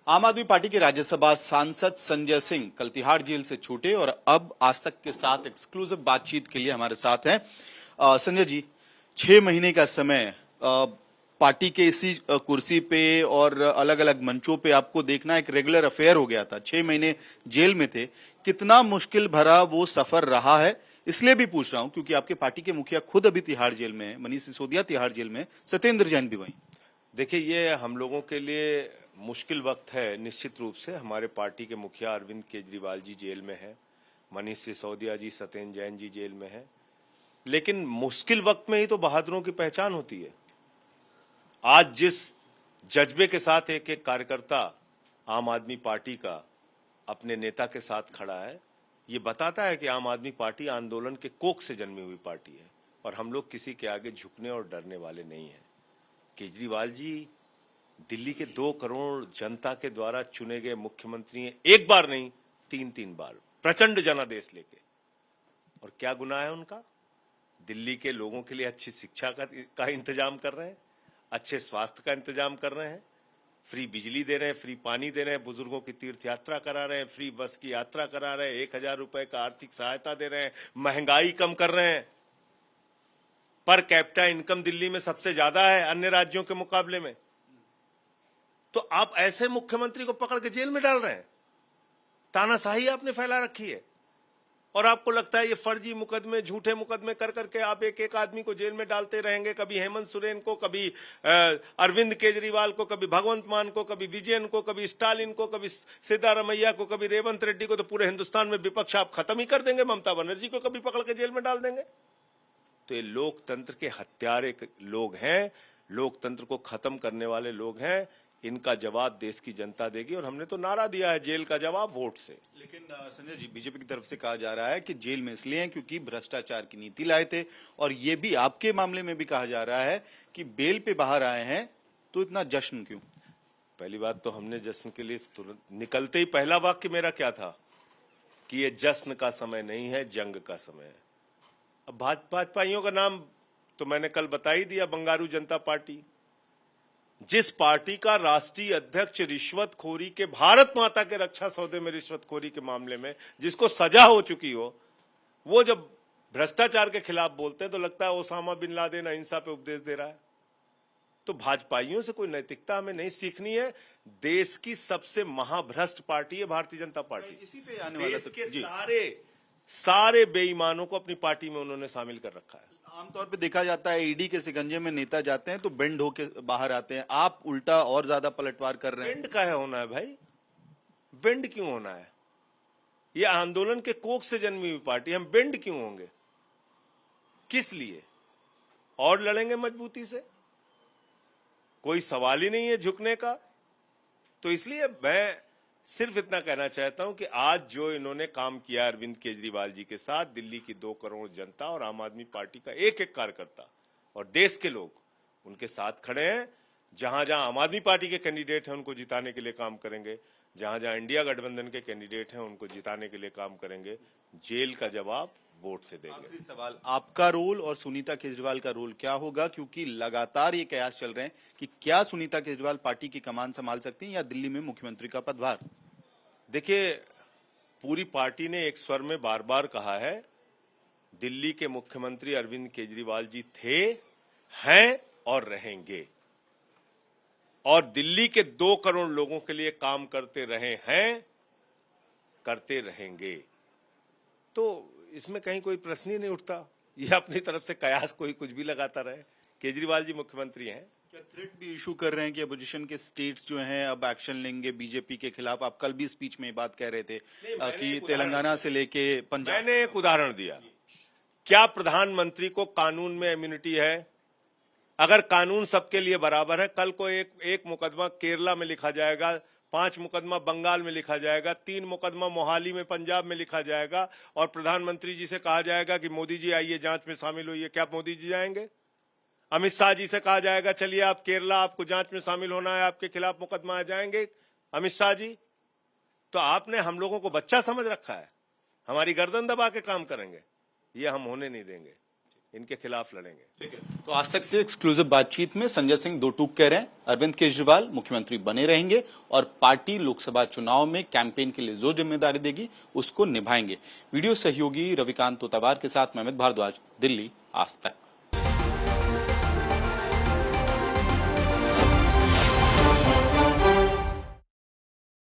आम आदमी पार्टी के राज्यसभा सांसद संजय सिंह कल तिहाड़ जेल से छूटे और अब आज तक के साथ एक्सक्लूसिव बातचीत के लिए हमारे साथ हैं। संजय जी, 6 महीने का समय पार्टी के इसी कुर्सी पे और अलग अलग मंचों पे आपको देखना एक रेगुलर अफेयर हो गया था। 6 महीने जेल में थे, कितना मुश्किल भरा वो सफर रहा है? इसलिए भी पूछ रहा हूं क्योंकि आपके पार्टी के मुखिया खुद अभी तिहाड़ जेल में है, मनीष सिसोदिया तिहाड़ जेल में, सत्येंद्र जैन भी वहीं। देखिए, ये हम लोगों के लिए मुश्किल वक्त है। निश्चित रूप से हमारे पार्टी के मुखिया अरविंद केजरीवाल जी जेल में है, मनीष सिसोदिया जी, सत्येंद्र जैन जी जेल में है, लेकिन मुश्किल वक्त में ही तो बहादुरों की पहचान होती है। आज जिस जज्बे के साथ एक एक कार्यकर्ता आम आदमी पार्टी का अपने नेता के साथ खड़ा है, ये बताता है कि आम आदमी पार्टी आंदोलन के कोख से जन्मी हुई पार्टी है और हम लोग किसी के आगे झुकने और डरने वाले नहीं हैं। केजरीवाल जी दिल्ली के 2 करोड़ जनता के द्वारा चुने गए मुख्यमंत्री हैं, एक बार नहीं 3-3 बार, प्रचंड जनादेश लेके। और क्या गुनाह है उनका? दिल्ली के लोगों के लिए अच्छी शिक्षा का इंतजाम कर रहे हैं, अच्छे स्वास्थ्य का इंतजाम कर रहे हैं, फ्री बिजली दे रहे हैं, फ्री पानी दे रहे हैं, बुजुर्गों की तीर्थ यात्रा करा रहे हैं, फ्री बस की यात्रा करा रहे हैं, 1000 रुपए का आर्थिक सहायता दे रहे हैं, महंगाई कम कर रहे हैं। पर कैपिटा इनकम दिल्ली में सबसे ज्यादा है अन्य राज्यों के मुकाबले में। तो आप ऐसे मुख्यमंत्री को पकड़ के जेल में डाल रहे हैं। तानाशाही आपने फैला रखी है और आपको लगता है ये फर्जी मुकदमे, झूठे मुकदमे कर करके आप एक एक आदमी को जेल में डालते रहेंगे। कभी हेमंत सोरेन को, कभी अरविंद केजरीवाल को, कभी भगवंत मान को, कभी विजयन को, कभी स्टालिन को, कभी सिद्धारमैया को, कभी रेवंत रेड्डी को। तो पूरे हिंदुस्तान में विपक्ष आप खत्म ही कर देंगे। ममता बनर्जी को कभी पकड़ के जेल में डाल देंगे। तो ये लोकतंत्र के हत्यारे लोग हैं, लोकतंत्र को खत्म करने वाले लोग हैं। इनका जवाब देश की जनता देगी और हमने तो नारा दिया है, जेल का जवाब वोट से। लेकिन संजय जी, बीजेपी की तरफ से कहा जा रहा है कि जेल में इसलिए हैं क्योंकि भ्रष्टाचार की नीति लाए थे, और ये भी आपके मामले में भी कहा जा रहा है कि बेल पे बाहर आए हैं तो इतना जश्न क्यों? पहली बात तो हमने जश्न के लिए तुरंत निकलते ही पहला वाक्य मेरा क्या था कि ये जश्न का समय नहीं है, जंग का समय है। अब भाजपाइयों का नाम तो मैंने कल बता ही दिया, बंगारू जनता पार्टी। जिस पार्टी का राष्ट्रीय अध्यक्ष रिश्वतखोरी के, भारत माता के रक्षा सौदे में रिश्वतखोरी के मामले में जिसको सजा हो चुकी हो, वो जब भ्रष्टाचार के खिलाफ बोलते हैं तो लगता है ओसामा बिन लादेन अहिंसा पे उपदेश दे रहा है। तो भाजपाइयों से कोई नैतिकता हमें नहीं सीखनी है। देश की सबसे महाभ्रष्ट पार्टी है भारतीय जनता पार्टी। इसी पे आने वाला देश के सारे बेईमानों को अपनी पार्टी में उन्होंने शामिल कर रखा है। आमतौर पे देखा जाता है ईडी के शिकंजे में नेता जाते हैं तो बेंड होके बाहर आते हैं, आप उल्टा और ज्यादा पलटवार कर रहे हैं। बेंड काहे होना है भाई? बेंड क्यों होना है? ये आंदोलन के कोख से जन्मी हुई पार्टी, हम बेंड क्यों होंगे? किस लिए? और लड़ेंगे मजबूती से, कोई सवाल ही नहीं है झुकने का। तो इसलिए मैं सिर्फ इतना कहना चाहता हूं कि आज जो इन्होंने काम किया अरविंद केजरीवाल जी के साथ, दिल्ली की 2 करोड़ जनता और आम आदमी पार्टी का एक एक कार्यकर्ता और देश के लोग उनके साथ खड़े हैं। जहां जहां आम आदमी पार्टी के कैंडिडेट हैं उनको जिताने के लिए काम करेंगे, जहां जहां इंडिया गठबंधन के कैंडिडेट हैं उनको जिताने के लिए काम करेंगे। जेल का जवाब वोट से देंगे। आखिरी सवाल, आपका रोल और सुनीता केजरीवाल का रोल क्या होगा? क्योंकि लगातार ये कयास चल रहे हैं कि क्या सुनीता केजरीवाल पार्टी की कमान संभाल सकती हैं या दिल्ली में मुख्यमंत्री का पदभार? देखिए, पूरी पार्टी ने एक स्वर में बार बार कहा है, दिल्ली के मुख्यमंत्री अरविंद केजरीवाल जी थे, हैं और रहेंगे, और दिल्ली के 2 करोड़ लोगों के लिए काम करते रहे हैं, करते रहेंगे। तो इसमें कहीं कोई प्रश्न ही नहीं उठता। ये अपनी तरफ से कयास कोई कुछ भी लगाता रहे। केजरीवाल जी मुख्यमंत्री हैं। क्या थ्रेट भी इशू कर रहे हैं कि अपोजिशन के स्टेट्स जो हैं अब एक्शन लेंगे बीजेपी के खिलाफ? आप कल भी स्पीच में बात कह रहे थे कि तेलंगाना से लेके पंजाब। मैंने एक उदाहरण दिया, क्या प्रधानमंत्री को कानून में इम्यूनिटी है? अगर कानून सबके लिए बराबर है, कल को एक मुकदमा केरला में लिखा जाएगा, 5 मुकदमा बंगाल में लिखा जाएगा, 3 मुकदमा मोहाली में पंजाब में लिखा जाएगा, और प्रधानमंत्री जी से कहा जाएगा कि मोदी जी आइए जांच में शामिल होइए, क्या मोदी जी जाएंगे? अमित शाह जी से कहा जाएगा चलिए आप केरला, आपको जांच में शामिल होना है, आपके खिलाफ मुकदमा आ जाएंगे अमित शाह जी? तो आपने हम लोगों को बच्चा समझ रखा है, हमारी गर्दन दबा के काम करेंगे, ये हम होने नहीं देंगे। इनके खिलाफ लड़ेंगे। ठीक है, तो आज तक से एक्सक्लूसिव बातचीत में संजय सिंह दो टूक कह रहे हैं, अरविंद केजरीवाल मुख्यमंत्री बने रहेंगे और पार्टी लोकसभा चुनाव में कैंपेन के लिए जो जिम्मेदारी देगी उसको निभाएंगे। वीडियो सहयोगी रविकांत तोतावार के साथ महमद भारद्वाज, दिल्ली, आज तक।